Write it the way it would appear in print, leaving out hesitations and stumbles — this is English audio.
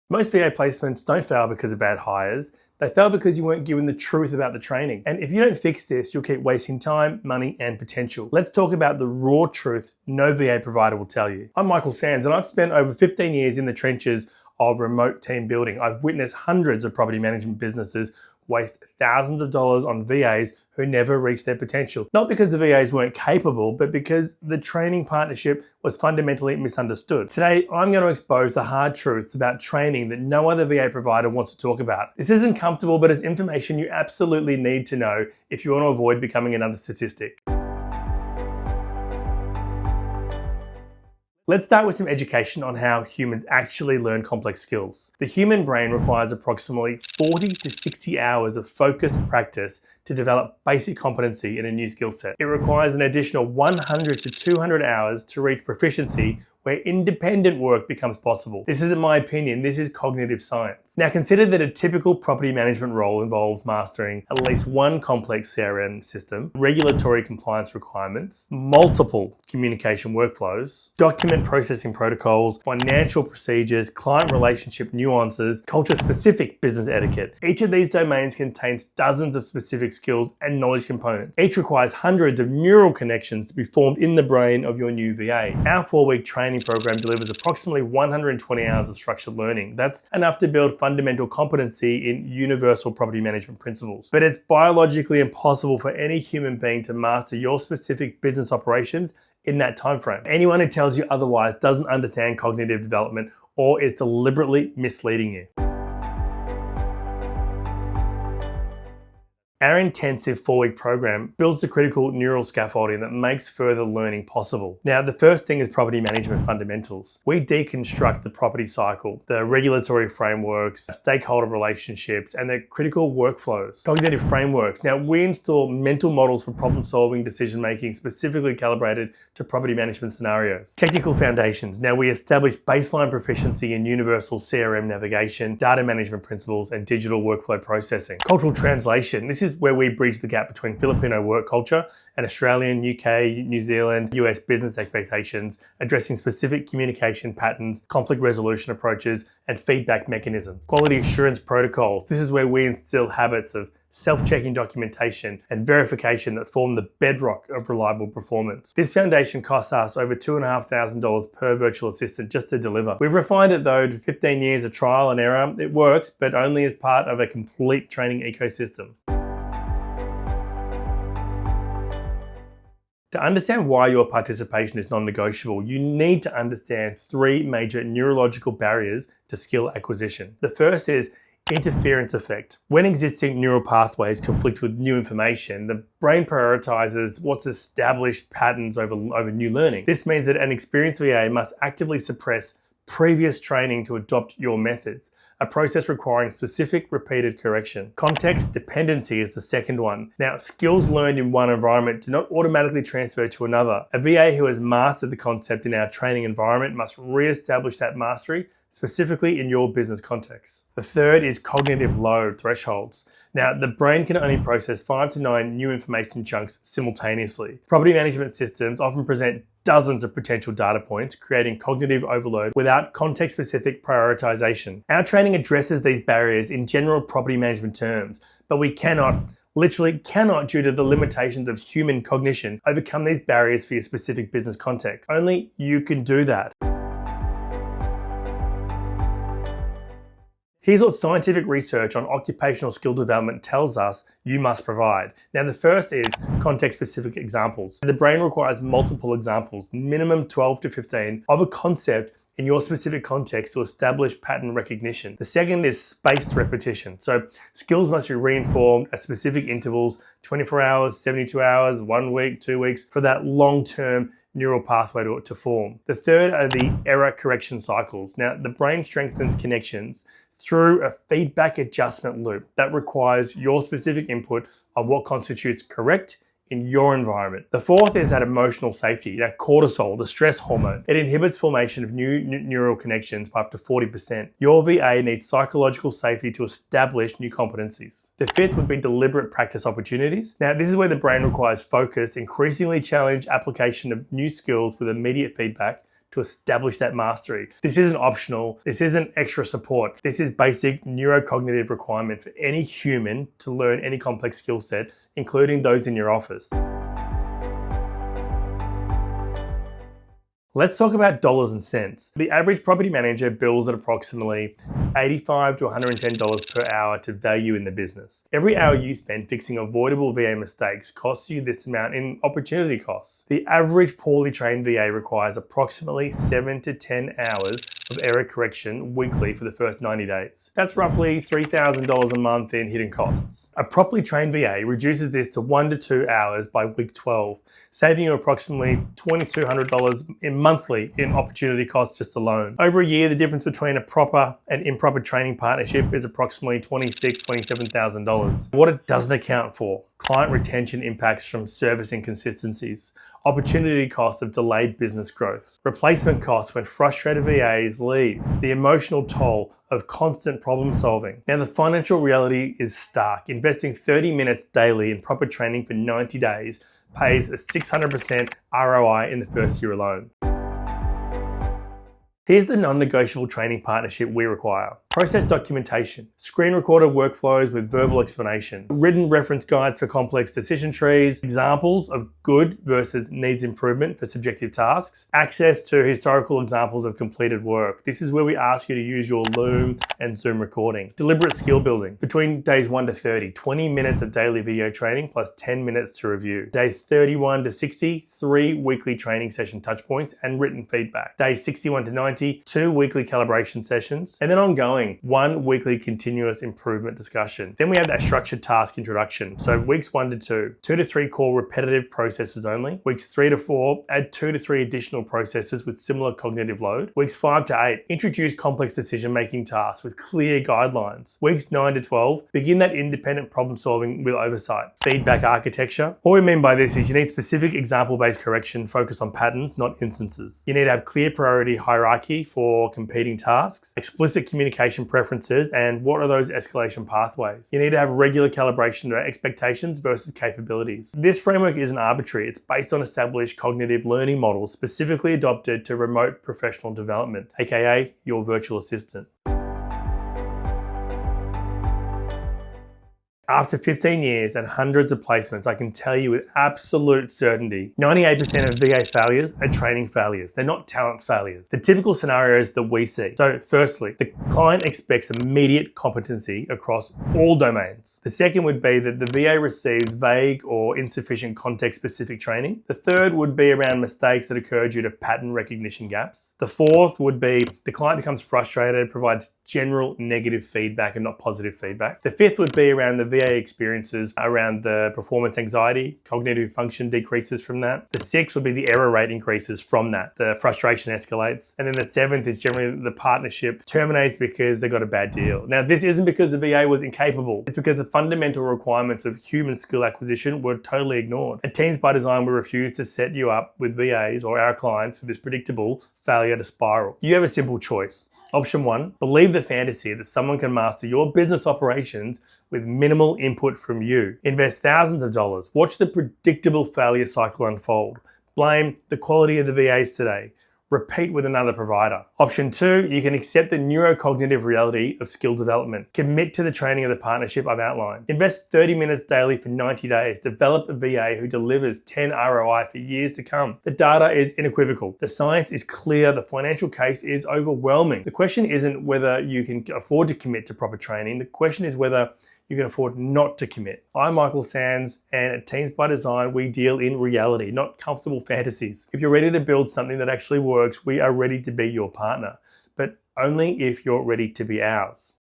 Most VA placements don't fail because of bad hires. They fail because you weren't given the truth about the training. And if you don't fix this, you'll keep wasting time, money, and potential. Let's talk about the raw truth no VA provider will tell you. I'm Michael Sands, and I've spent over 15 years in the trenches of remote team building. I've witnessed hundreds of property management businesses waste thousands of dollars on VAs who never reached their potential. Not because the VAs weren't capable, but because the training partnership was fundamentally misunderstood. Today, I'm going to expose the hard truths about training that no other VA provider wants to talk about. This isn't comfortable, but it's information you absolutely need to know if you want to avoid becoming another statistic. Let's start with some education on how humans actually learn complex skills. The human brain requires approximately 40 to 60 hours of focused practice to develop basic competency in a new skill set. It requires an additional 100 to 200 hours to reach proficiency where independent work becomes possible. This isn't my opinion, this is cognitive science. Now consider that a typical property management role involves mastering at least one complex CRM system, regulatory compliance requirements, multiple communication workflows, document processing protocols, financial procedures, client relationship nuances, culture-specific business etiquette. Each of these domains contains dozens of specific skills and knowledge components. Each requires hundreds of neural connections to be formed in the brain of your new VA. Our 4-week training program delivers approximately 120 hours of structured learning. That's enough to build fundamental competency in universal property management principles. But it's biologically impossible for any human being to master your specific business operations in that time frame. Anyone who tells you otherwise doesn't understand cognitive development or is deliberately misleading you. Our intensive 4-week program builds the critical neural scaffolding that makes further learning possible. Now, the first thing is property management fundamentals. We deconstruct the property cycle, the regulatory frameworks, stakeholder relationships, and the critical workflows. Cognitive frameworks. Now, we install mental models for problem-solving, decision-making, specifically calibrated to property management scenarios. Technical foundations. Now, we establish baseline proficiency in universal CRM navigation, data management principles, and digital workflow processing. Cultural translation. This is where we bridge the gap between Filipino work culture and Australian, UK, New Zealand, US business expectations, addressing specific communication patterns, conflict resolution approaches, and feedback mechanisms. Quality assurance protocols. This is where we instill habits of self-checking documentation and verification that form the bedrock of reliable performance. This foundation costs us over $2,500 per virtual assistant just to deliver. We've refined it though to 15 years of trial and error. It works, but only as part of a complete training ecosystem. To understand why your participation is non-negotiable, you need to understand 3 major neurological barriers to skill acquisition. The first is interference effect. When existing neural pathways conflict with new information, the brain prioritizes what's established patterns over new learning. This means that an experienced VA must actively suppress previous training to adopt your methods, a process requiring specific repeated correction. Context dependency is the second one. Now, skills learned in one environment do not automatically transfer to another. A VA who has mastered the concept in our training environment must re-establish that mastery specifically in your business context. The third is cognitive load thresholds. Now, the brain can only process 5 to 9 new information chunks simultaneously. Property management systems often present dozens of potential data points, creating cognitive overload without context-specific prioritization. Our training addresses these barriers in general property management terms, but we literally cannot, due to the limitations of human cognition, overcome these barriers for your specific business context. Only you can do that. Here's what scientific research on occupational skill development tells us you must provide. Now, the first is context-specific examples. The brain requires multiple examples, minimum 12 to 15, of a concept in your specific context to establish pattern recognition. The second is spaced repetition. So skills must be reinformed at specific intervals, 24 hours, 72 hours, 1 week, 2 weeks, for that long-term neural pathway to form. The third are the error correction cycles. Now, the brain strengthens connections through a feedback adjustment loop that requires your specific input on what constitutes correct in your environment. The fourth is that emotional safety. Now, cortisol, the stress hormone, it inhibits formation of new neural connections by up to 40%. Your VA needs psychological safety to establish new competencies. The fifth would be deliberate practice opportunities. Now, this is where the brain requires focus, increasingly challenge application of new skills with immediate feedback to establish that mastery. This isn't optional. This isn't extra support. This is basic neurocognitive requirement for any human to learn any complex skill set, including those in your office. Let's talk about dollars and cents. The average property manager bills at approximately $85 to $110 per hour to value in the business. Every hour you spend fixing avoidable VA mistakes costs you this amount in opportunity costs. The average poorly trained VA requires approximately 7 to 10 hours of error correction weekly for the first 90 days. That's roughly $3,000 a month in hidden costs. A properly trained VA reduces this to 1 to 2 hours by week 12, saving you approximately $2,200 monthly in opportunity costs just alone. Over a year, the difference between a proper and improper training partnership is approximately $26,000, $27,000. What it doesn't account for: client retention impacts from service inconsistencies, opportunity costs of delayed business growth, replacement costs when frustrated VAs leave, the emotional toll of constant problem solving. Now, the financial reality is stark. Investing 30 minutes daily in proper training for 90 days pays a 600% ROI in the first year alone. Here's the non-negotiable training partnership we require. Process documentation, screen recorded workflows with verbal explanation, written reference guides for complex decision trees, examples of good versus needs improvement for subjective tasks, access to historical examples of completed work. This is where we ask you to use your Loom and Zoom recording. Deliberate skill building. Between days 1 to 30, 20 minutes of daily video training plus 10 minutes to review. Days 31 to 60, 3 weekly training session touchpoints and written feedback. Days 61 to 90, 2 weekly calibration sessions, and then ongoing, 1 weekly continuous improvement discussion. Then we have that structured task introduction. So weeks 1 to 2, 2 to 3 core repetitive processes only. Weeks 3 to 4, add 2 to 3 additional processes with similar cognitive load. Weeks 5 to 8, introduce complex decision-making tasks with clear guidelines. Weeks 9 to 12, begin that independent problem solving with oversight. Feedback architecture. What we mean by this is you need specific example-based correction focused on patterns, not instances. You need to have clear priority hierarchy for competing tasks, explicit communication preferences, and what are those escalation pathways. You need to have regular calibration of expectations versus capabilities. This framework isn't arbitrary. It's based on established cognitive learning models specifically adopted to remote professional development, aka your virtual assistant. After 15 years and hundreds of placements, I can tell you with absolute certainty, 98% of VA failures are training failures. They're not talent failures. The typical scenarios that we see. So firstly, the client expects immediate competency across all domains. The second would be that the VA receives vague or insufficient context-specific training. The third would be around mistakes that occur due to pattern recognition gaps. The fourth would be the client becomes frustrated, provides general negative feedback and not positive feedback. The fifth would be around the VA experiences around the performance anxiety, cognitive function decreases from that. The sixth would be the error rate increases from that. The frustration escalates. And then the seventh is generally the partnership terminates because they got a bad deal. Now, this isn't because the VA was incapable. It's because the fundamental requirements of human skill acquisition were totally ignored. At Teams by Design, we refuse to set you up with VAs or our clients for this predictable failure to spiral. You have a simple choice. Option 1, believe the fantasy that someone can master your business operations with minimal input from you. Invest thousands of dollars. Watch the predictable failure cycle unfold. Blame the quality of the VAs today. Repeat with another provider. Option 2, you can accept the neurocognitive reality of skill development. Commit to the training of the partnership I've outlined. Invest 30 minutes daily for 90 days. Develop a VA who delivers 10 ROI for years to come. The data is unequivocal. The science is clear. The financial case is overwhelming. The question isn't whether you can afford to commit to proper training. The question is whether you can afford not to commit. I'm Michael Sands, and at Teams by Design, we deal in reality, not comfortable fantasies. If you're ready to build something that actually works, we are ready to be your partner, but only if you're ready to be ours.